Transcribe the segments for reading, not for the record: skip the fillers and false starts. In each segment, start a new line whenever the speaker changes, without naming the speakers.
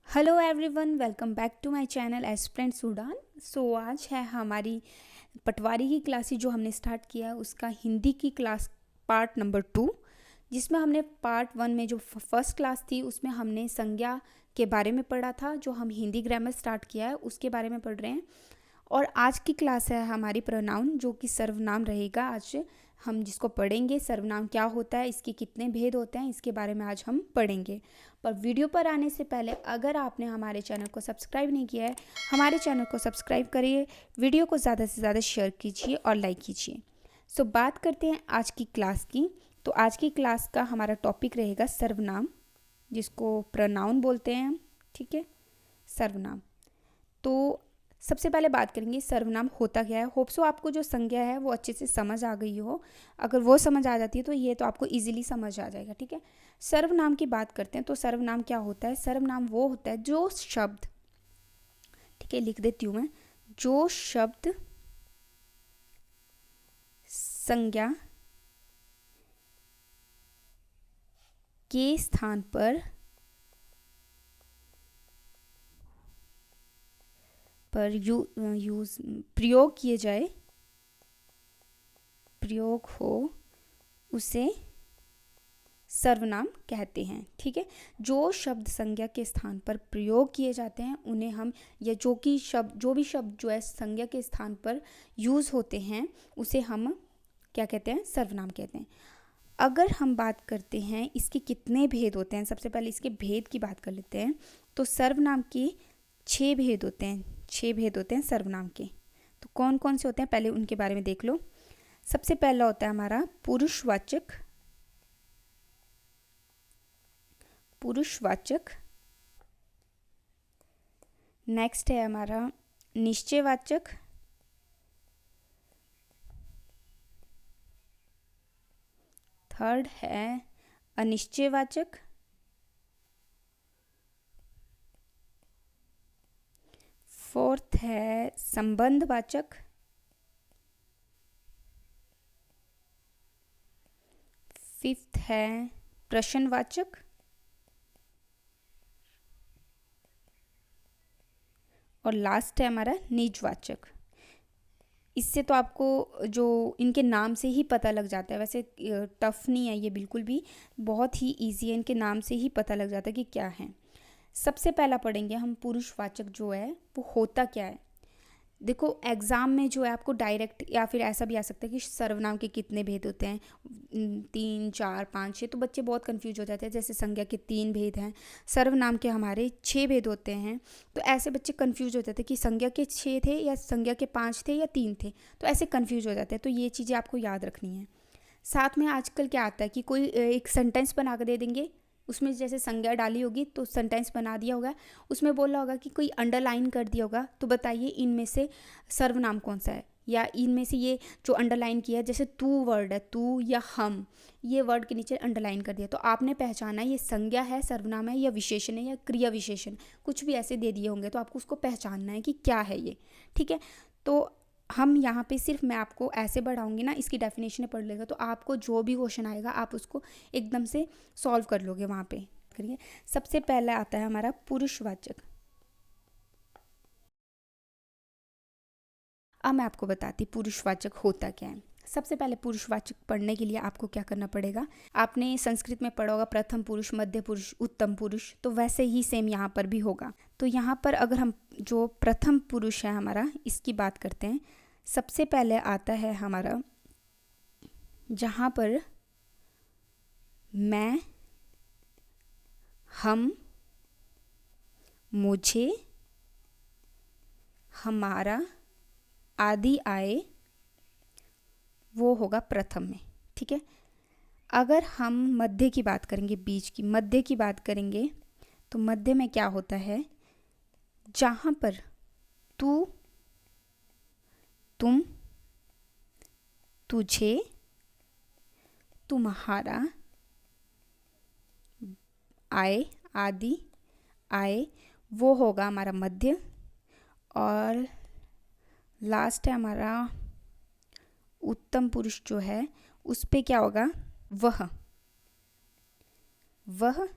Hello everyone, welcome back to my channel aspirant Sudan. आज है हमारी पटवारी की क्लासेस जो हमने स्टार्ट किया है उसका हिंदी की क्लास पार्ट नंबर 2, जिसमें हमने पार्ट 1 में जो फर्स्ट क्लास थी उसमें हमने संज्ञा के बारे में पढ़ा था। जो हम हिंदी ग्रामर स्टार्ट किया है उसके बारे में पढ़ रहे हैं। और आज की क्लास है हमारी प्रोनाउन, जो कि सर्वनाम रहेगा। आज हम जिसको पढ़ेंगे, सर्वनाम क्या होता है, इसके कितने भेद होते हैं, इसके बारे में आज हम पढ़ेंगे। पर वीडियो पर आने से पहले अगर आपने हमारे चैनल को सब्सक्राइब नहीं किया है, हमारे चैनल को सब्सक्राइब करिए, वीडियो को ज़्यादा से ज़्यादा शेयर कीजिए और लाइक कीजिए। बात करते हैं आज की क्लास की। तो आज की क्लास का हमारा टॉपिक रहेगा सर्वनाम, जिसको प्रोनाउन बोलते हैं। ठीक है, सर्वनाम। तो सबसे पहले बात करेंगे सर्वनाम होता क्या है। होप सो आपको जो संज्ञा है वो अच्छे से समझ आ गई हो। अगर वो समझ आ जाती है तो ये तो आपको इजीली समझ आ जाएगा। ठीक है, सर्वनाम की बात करते हैं। तो सर्वनाम क्या होता है? सर्वनाम वो होता है जो शब्द, ठीक है लिख देती हूँ मैं, जो शब्द संज्ञा के स्थान पर यूज प्रयोग किए जाए, प्रयोग हो, उसे सर्वनाम कहते हैं। ठीक है, जो शब्द संज्ञा के स्थान पर प्रयोग किए जाते हैं उन्हें हम, या जो भी शब्द जो है संज्ञा के स्थान पर यूज होते हैं उसे हम क्या कहते हैं? सर्वनाम कहते हैं। अगर हम बात करते हैं इसके कितने भेद होते हैं, सबसे पहले इसके भेद की बात कर लेते हैं। तो सर्वनाम के 6 भेद होते हैं। 6 भेद होते हैं सर्वनाम के। तो कौन कौन से होते हैं पहले उनके बारे में देख लो। सबसे पहला होता है हमारा पुरुषवाचक। पुरुषवाचक। नेक्स्ट है हमारा निश्चयवाचक। थर्ड है अनिश्चयवाचक। फोर्थ है संबंधवाचक। फिफ्थ है प्रश्नवाचक। और लास्ट है हमारा निजवाचक। इससे तो आपको जो इनके नाम से ही पता लग जाता है, वैसे टफ नहीं है ये बिल्कुल भी, बहुत ही इजी है। इनके नाम से ही पता लग जाता है कि क्या है। सबसे पहला पढ़ेंगे हम पुरुषवाचक जो है वो होता क्या है। देखो एग्ज़ाम में जो है आपको डायरेक्ट या फिर ऐसा भी आ सकता है कि सर्वनाम के कितने भेद होते हैं, 3 4 5 6। तो बच्चे बहुत कंफ्यूज हो जाते हैं। जैसे संज्ञा के 3 भेद हैं, सर्वनाम के हमारे 6 भेद होते हैं। तो ऐसे बच्चे कंफ्यूज हो जाते हैं कि संज्ञा के 6 थे या संज्ञा के 5 थे या 3 थे। तो ऐसे कंफ्यूज हो जाते हैं। तो ये चीज़ें आपको याद रखनी है। साथ में आजकल क्या आता है कि कोई एक सेंटेंस बना कर दे देंगे, उसमें जैसे संज्ञा डाली होगी तो सेंटेंस बना दिया होगा, उसमें बोला होगा कि कोई अंडरलाइन कर दिया होगा, तो बताइए इनमें से सर्वनाम कौन सा है। या इनमें से ये जो अंडरलाइन किया है, जैसे तू वर्ड है, तू या हम, ये वर्ड के नीचे अंडरलाइन कर दिया, तो आपने पहचाना ये संज्ञा है, सर्वनाम है, या विशेषण है, या क्रिया विशेषण, कुछ भी ऐसे दे दिए होंगे तो आपको उसको पहचानना है कि क्या है ये। ठीक है, तो हम यहाँ पे सिर्फ मैं आपको ऐसे बढ़ाऊंगी ना, इसकी डेफिनेशन पढ़ लेगा तो आपको जो भी क्वेश्चन आएगा आप उसको एकदम से सॉल्व कर लोगे वहाँ पे। करिए, सबसे पहला आता है हमारा पुरुषवाचक। अब मैं आपको बताती पुरुषवाचक होता क्या है। सबसे पहले पुरुषवाचक पढ़ने के लिए आपको क्या करना पड़ेगा, आपने संस्कृत में पढ़ा होगा प्रथम पुरुष, मध्य पुरुष, उत्तम पुरुष, तो वैसे ही सेम यहाँ पर भी होगा। तो यहाँ पर अगर हम जो प्रथम पुरुष है हमारा, इसकी बात करते हैं। सबसे पहले आता है हमारा जहाँ पर मैं, हम, मुझे, हमारा आदि आए, वो होगा प्रथम में। ठीक है, अगर हम मध्य की बात करेंगे, बीच की मध्य की बात करेंगे, तो मध्य में क्या होता है, जहाँ पर तू, तुम, तुझे, तुम्हारा, आए, आदि आए, वो होगा हमारा मध्य। और लास्ट है हमारा उत्तम पुरुष जो है, उस पे क्या होगा, वह, वह,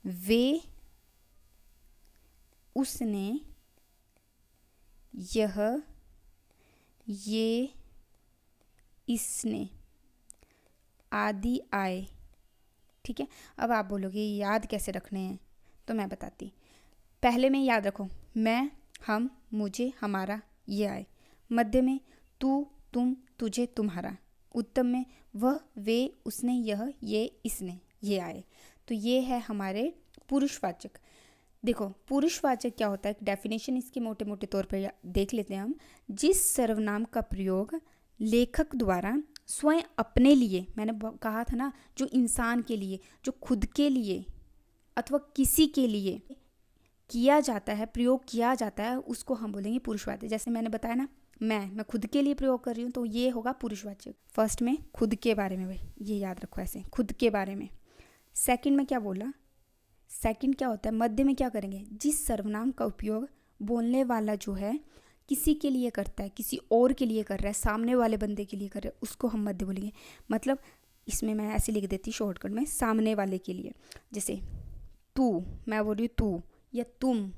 वे, उसने, यह, ये, इसने आदि आए। ठीक है। अब आप बोलोगे याद कैसे रखने हैं, तो मैं बताती। पहले में याद रखो मैं, हम, मुझे, हमारा, ये आए। मध्य में तू, तुम, तुझे, तुम्हारा। उत्तम में वह, वे, उसने, यह, ये, इसने, ये आए। तो ये है हमारे पुरुषवाचक। देखो पुरुषवाचक क्या होता है, डेफिनेशन इसके मोटे मोटे तौर पर देख लेते हैं हम। जिस सर्वनाम का प्रयोग लेखक द्वारा स्वयं अपने लिए, मैंने कहा था ना, जो इंसान के लिए, जो खुद के लिए अथवा किसी के लिए किया जाता है, प्रयोग किया जाता है, उसको हम बोलेंगे पुरुषवाचक। जैसे मैंने बताया ना, मैं खुद के लिए प्रयोग कर रही हूँ, तो ये होगा पुरुषवाचक। फर्स्ट में खुद के बारे में, भाई ये याद रखो ऐसे, खुद के बारे में। सेकंड में क्या बोला, सेकंड क्या होता है, मध्य में क्या करेंगे, जिस सर्वनाम का उपयोग बोलने वाला जो है किसी के लिए करता है, किसी और के लिए कर रहा है, सामने वाले बंदे के लिए कर रहा है, उसको हम मध्य बोलेंगे। मतलब इसमें मैं ऐसे लिख देती शॉर्टकट में, सामने वाले के लिए। जैसे तू, मैं बोल रही हूँ तू, या तुम,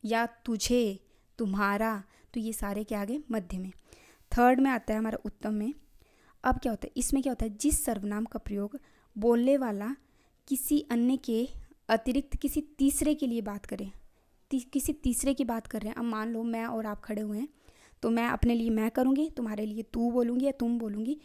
या तुझे, तुम्हारा, तो ये सारे क्या आ गए मध्य में। थर्ड में आता है हमारा उत्तम में। अब क्या होता है, इसमें क्या होता है, जिस सर्वनाम का प्रयोग बोलने वाला किसी अन्य के अतिरिक्त किसी तीसरे के लिए बात करें, किसी तीसरे की बात कर रहे हैं। अब मान लो मैं और आप खड़े हुए हैं, तो मैं अपने लिए मैं करूँगी, तुम्हारे लिए तू बोलूँगी या तुम बोलूँगी,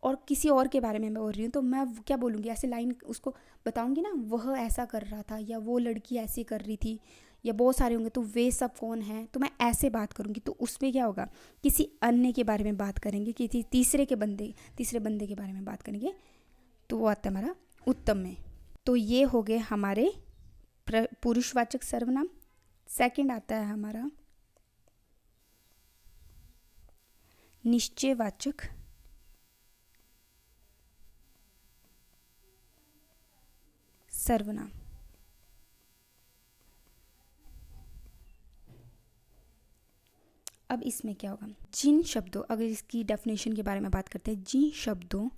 और किसी और के बारे में मैं बोल रही हूँ, तो मैं क्या बोलूँगी, ऐसे लाइन उसको बताऊँगी ना, वह ऐसा कर रहा था, या वो लड़की ऐसे कर रही थी, या बहुत सारे होंगे, तो वे सब कौन है, तो मैं ऐसे बात करूँगी। तो उसमें क्या होगा, किसी अन्य के बारे में बात करेंगे, किसी तीसरे बंदे के बारे में बात करेंगे, तो वो आता है हमारा उत्तम में। तो ये हो गए हमारे पुरुषवाचक सर्वनाम। सेकंड आता है हमारा निश्चयवाचक सर्वनाम। अब इसमें क्या होगा, जिन शब्दों, अगर इसकी डेफिनेशन के बारे में बात करते हैं, जिन शब्दों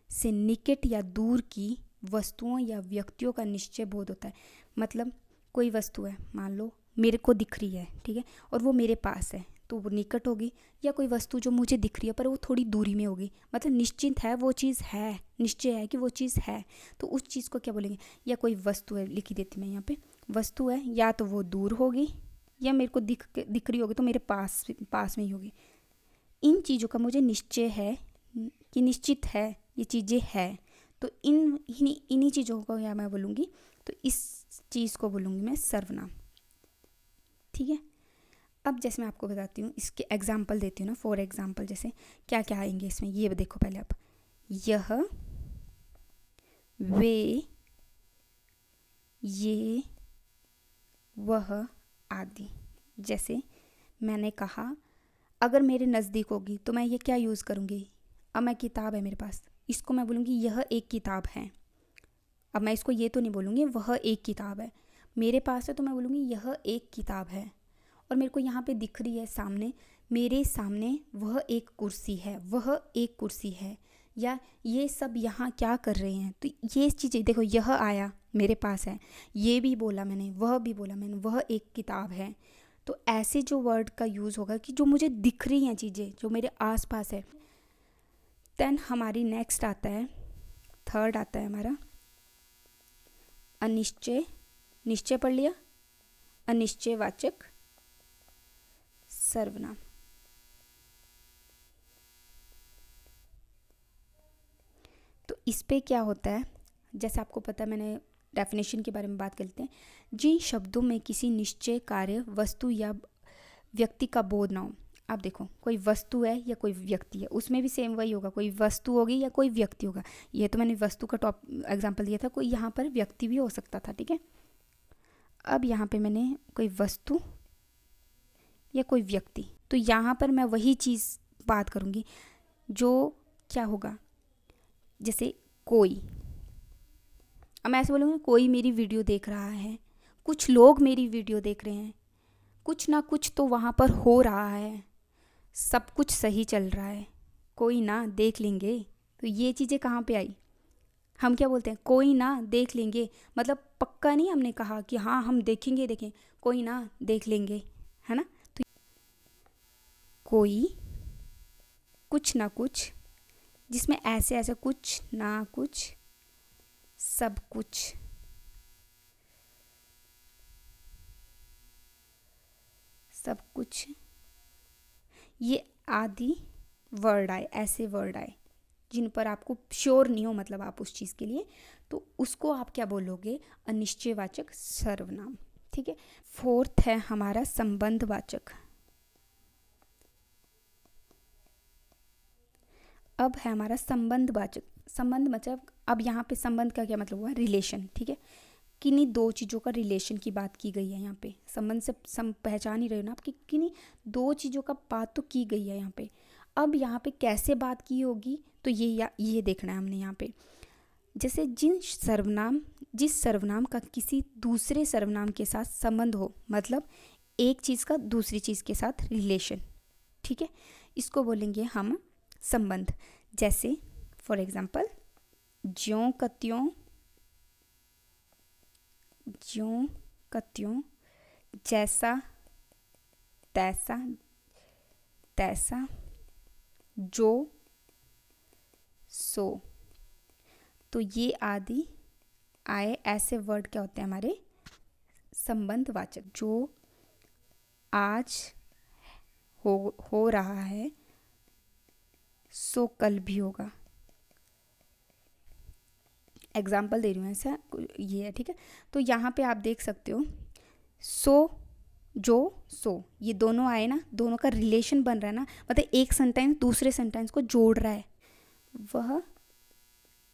से निकट या दूर की वस्तुओं या व्यक्तियों का निश्चय बोध होता है। मतलब कोई वस्तु है, मान लो मेरे को दिख रही है, ठीक है, और वो मेरे पास है, तो वो निकट होगी। या कोई वस्तु जो मुझे दिख रही है पर वो थोड़ी दूरी में होगी, मतलब निश्चित है वो चीज़ है, निश्चय है कि वो चीज़ है, तो उस चीज़ को क्या बोलेंगे। या कोई वस्तु है, लिखी देती मैं यहाँ पे, वस्तु है, या तो वो दूर होगी, या मेरे को दिख रही होगी तो मेरे पास में ही होगी। इन चीज़ों का मुझे निश्चय है कि निश्चित है ये चीज़ें है, तो इन्हीं चीज़ों को या मैं बोलूँगी, तो इस चीज़ को बोलूँगी मैं सर्वनाम। ठीक है। अब जैसे मैं आपको बताती हूँ, इसके एग्जाम्पल देती हूँ ना, फॉर एग्जाम्पल जैसे क्या क्या आएंगे इसमें, ये देखो पहले आप, यह, वे, ये, वह आदि। जैसे मैंने कहा अगर मेरे नज़दीक होगी तो मैं ये क्या यूज़ करूँगी, अब मैं किताब है मेरे पास, इसको मैं बोलूँगी यह एक किताब है। अब मैं इसको ये तो नहीं बोलूँगी वह एक किताब है, मेरे पास है तो मैं बोलूँगी यह एक किताब है। और मेरे को यहाँ पे दिख रही है सामने, मेरे सामने वह एक कुर्सी है, वह एक कुर्सी है, या ये सब यहाँ क्या कर रहे हैं। तो ये चीज़ें देखो, यह आया मेरे पास है, ये भी बोला मैंने, वह भी बोला मैंने, वह एक किताब है। तो ऐसे जो वर्ड का यूज़ होगा कि जो मुझे दिख रही हैं चीज़ें, जो मेरे आसपास है। देन हमारी नेक्स्ट आता है, थर्ड आता है हमारा अनिश्चय, निश्चय पढ़ लिया, अनिश्चयवाचक सर्वनाम। तो इस पे क्या होता है, जैसे आपको पता है, मैंने डेफिनेशन के बारे में बात करते हैं। जिन शब्दों में किसी निश्चय कार्य, वस्तु या व्यक्ति का बोध ना हो। आप देखो कोई वस्तु है या कोई व्यक्ति है, उसमें भी सेम वही होगा, कोई वस्तु होगी या कोई व्यक्ति होगा। ये तो मैंने वस्तु का एग्जाम्पल दिया था, कोई यहाँ पर व्यक्ति भी हो सकता था। ठीक है। अब यहाँ पे मैंने कोई वस्तु या कोई व्यक्ति, तो यहाँ पर मैं वही चीज़ बात करूँगी जो क्या होगा, जैसे कोई, अब मैं ऐसे बोलूँगी कोई मेरी वीडियो देख रहा है, कुछ लोग मेरी वीडियो देख रहे हैं, कुछ ना कुछ तो वहाँ पर हो रहा है, सब कुछ सही चल रहा है, कोई ना देख लेंगे। तो ये चीज़ें कहाँ पे आई, हम क्या बोलते हैं, कोई ना देख लेंगे, मतलब पक्का नहीं हमने कहा कि हाँ हम देखेंगे, देखें, कोई ना देख लेंगे, है ना। तो कोई, कुछ ना कुछ, जिसमें ऐसे ऐसे कुछ ना कुछ, सब कुछ, सब कुछ, ये आदि वर्ड आए, ऐसे वर्ड आए जिन पर आपको श्योर नहीं हो, मतलब आप उस चीज़ के लिए, तो उसको आप क्या बोलोगे, अनिश्चयवाचक सर्वनाम। ठीक है। फोर्थ है हमारा संबंधवाचक। अब है हमारा संबंधवाचक। संबंध मतलब, अब यहाँ पे संबंध का क्या मतलब हुआ, रिलेशन। ठीक है, किन्हीं दो चीज़ों का रिलेशन की बात की गई है यहाँ पे। संबंध से पहचान ही रहे हो ना आप कि किन्हीं दो चीज़ों का बात तो की गई है यहाँ पे। अब यहाँ पे कैसे बात की होगी, तो ये देखना है हमने यहाँ पे। जैसे जिस सर्वनाम का किसी दूसरे सर्वनाम के साथ संबंध हो, मतलब एक चीज़ का दूसरी चीज़ के साथ रिलेशन। ठीक है, इसको बोलेंगे हम संबंध। जैसे फॉर एग्जाम्पल, ज्यों का त्यों, ज्यों का त्यों, जैसा तैसा, तैसा, जो सो। तो ये आदि आए ऐसे वर्ड क्या होते हैं हमारे संबंधवाचक। जो आज हो रहा है सो कल भी होगा। एग्जाम्पल दे रही हूँ ऐसा, ये है। ठीक है, तो यहाँ पे आप देख सकते हो, सो, जो, सो, ये दोनों आए ना, दोनों का रिलेशन बन रहा है ना, मतलब एक सेंटेंस दूसरे सेंटेंस को जोड़ रहा है। वह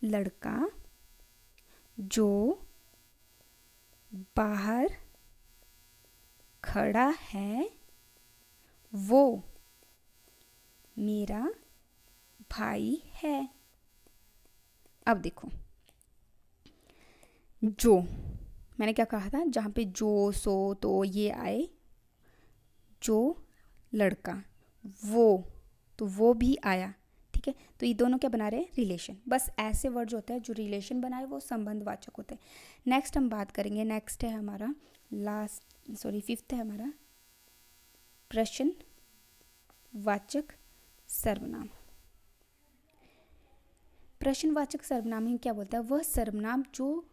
लड़का जो बाहर खड़ा है वो मेरा भाई है। अब देखो, जो, मैंने क्या कहा था, जहाँ पे जो सो तो ये आए, जो लड़का, वो, तो वो भी आया। ठीक है, तो ये दोनों क्या बना रहे हैं, रिलेशन। बस ऐसे वर्ड जो होते हैं जो रिलेशन बनाए वो संबंधवाचक होते हैं। नेक्स्ट हम बात करेंगे, नेक्स्ट है हमारा फिफ्थ है हमारा प्रश्नवाचक सर्वनाम। प्रश्नवाचक सर्वनाम में क्या बोलता है, वह सर्वनाम जो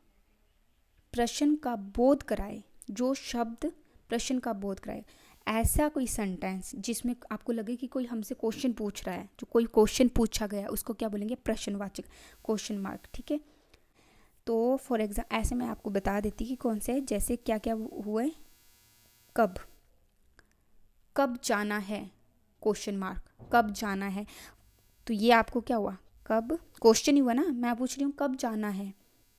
प्रश्न का बोध कराए, जो शब्द प्रश्न का बोध कराए। ऐसा कोई सेंटेंस जिसमें आपको लगे कि कोई हमसे क्वेश्चन पूछ रहा है, जो कोई क्वेश्चन पूछा गया, उसको क्या बोलेंगे, प्रश्नवाचक, क्वेश्चन मार्क। ठीक है, तो फॉर एग्जाम्पल ऐसे मैं आपको बता देती कि कौन से, जैसे क्या क्या हुए, कब, कब जाना है, क्वेश्चन मार्क, कब जाना है। तो ये आपको क्या हुआ, कब, क्वेश्चन ही हुआ ना, मैं पूछ रही हूँ कब जाना है,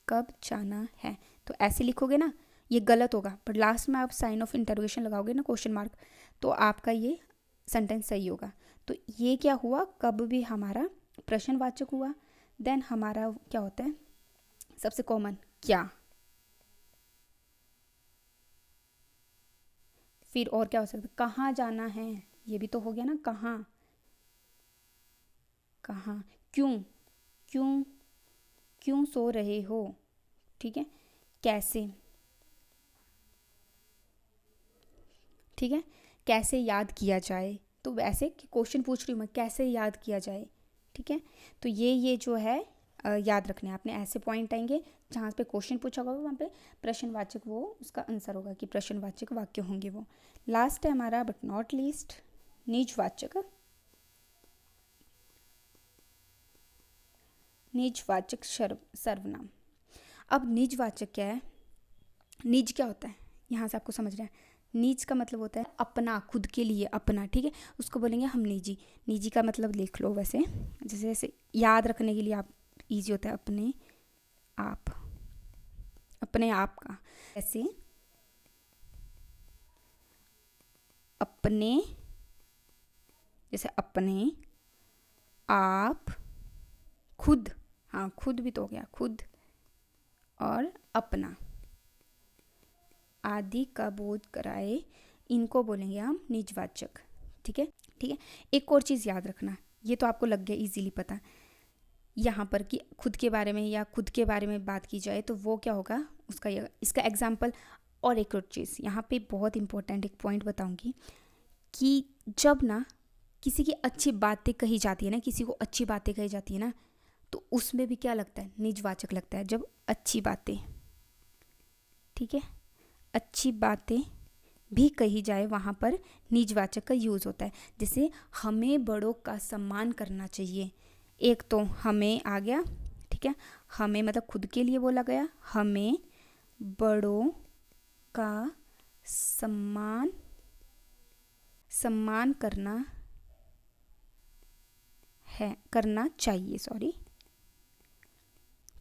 कब जाना है। तो ऐसे लिखोगे ना, ये गलत होगा, पर लास्ट में आप साइन ऑफ इंटरोगेशन लगाओगे ना, क्वेश्चन मार्क, तो आपका ये सेंटेंस सही होगा। तो ये क्या हुआ, कब भी हमारा प्रश्नवाचक हुआ। देन हमारा क्या होता है सबसे कॉमन, क्या। फिर और क्या हो सकता है, कहाँ जाना है, ये भी तो हो गया ना, कहाँ, कहाँ, क्यों, क्यों, क्यों सो रहे हो। ठीक है, कैसे, ठीक है, कैसे याद किया जाए। तो वैसे क्वेश्चन पूछ रही हूँ मैं, कैसे याद किया जाए। ठीक है, तो ये जो है याद रखना है आपने। ऐसे पॉइंट आएंगे जहाँ पे क्वेश्चन पूछा होगा वहाँ पे प्रश्नवाचक वो उसका आंसर होगा कि प्रश्नवाचक वाक्य होंगे वो। लास्ट है हमारा बट नॉट लीस्ट, निजवाचक। निजवाचक सर्वनाम। अब निजवाचक क्या है, निज क्या होता है, यहाँ से आपको समझ रहे हैं। निज का मतलब होता है अपना, खुद के लिए अपना। ठीक है, उसको बोलेंगे हम निजी। निजी का मतलब लिख लो वैसे, जैसे जैसे याद रखने के लिए आप इजी होता है, अपने आप, अपने आप का। ऐसे अपने, जैसे अपने आप, खुद, हाँ खुद भी तो हो गया, खुद और अपना आदि का बोध कराए, इनको बोलेंगे हम निजवाचक। ठीक है, ठीक है, एक और चीज़ याद रखना, ये तो आपको लग गया इजीली पता। यहाँ पर कि खुद के बारे में या खुद के बारे में बात की जाए तो वो क्या होगा उसका इसका एग्जाम्पल। और एक और चीज़ यहाँ पे बहुत इंपॉर्टेंट एक पॉइंट बताऊँगी कि जब ना किसी की अच्छी बातें कही जाती है ना, किसी को अच्छी बातें कही जाती है ना, तो उसमें भी क्या लगता है, निजवाचक लगता है। जब अच्छी बातें, ठीक है, अच्छी बातें भी कही जाए वहाँ पर निजवाचक का यूज़ होता है। जैसे हमें बड़ों का सम्मान करना चाहिए। एक तो हमें आ गया, ठीक है, हमें मतलब खुद के लिए बोला गया, हमें बड़ों का सम्मान करना चाहिए, सॉरी।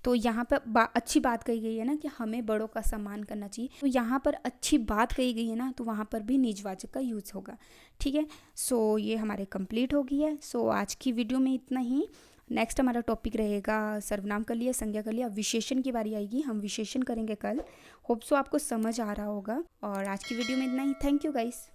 तो यहाँ पर अच्छी बात कही गई है ना कि हमें बड़ों का सम्मान करना चाहिए, तो यहाँ पर अच्छी बात कही गई है ना, तो वहाँ पर भी निजवाचक का यूज़ होगा, ठीक है। सो ये हमारे कंप्लीट हो गई है। सो आज की वीडियो में इतना ही। नेक्स्ट हमारा टॉपिक रहेगा सर्वनाम कर लिया, संज्ञा कर लिया, विशेषण की बारी आएगी, हम विशेषण करेंगे कल। होप सो आपको समझ आ रहा होगा। और आज की वीडियो में इतना ही। Thank you guys.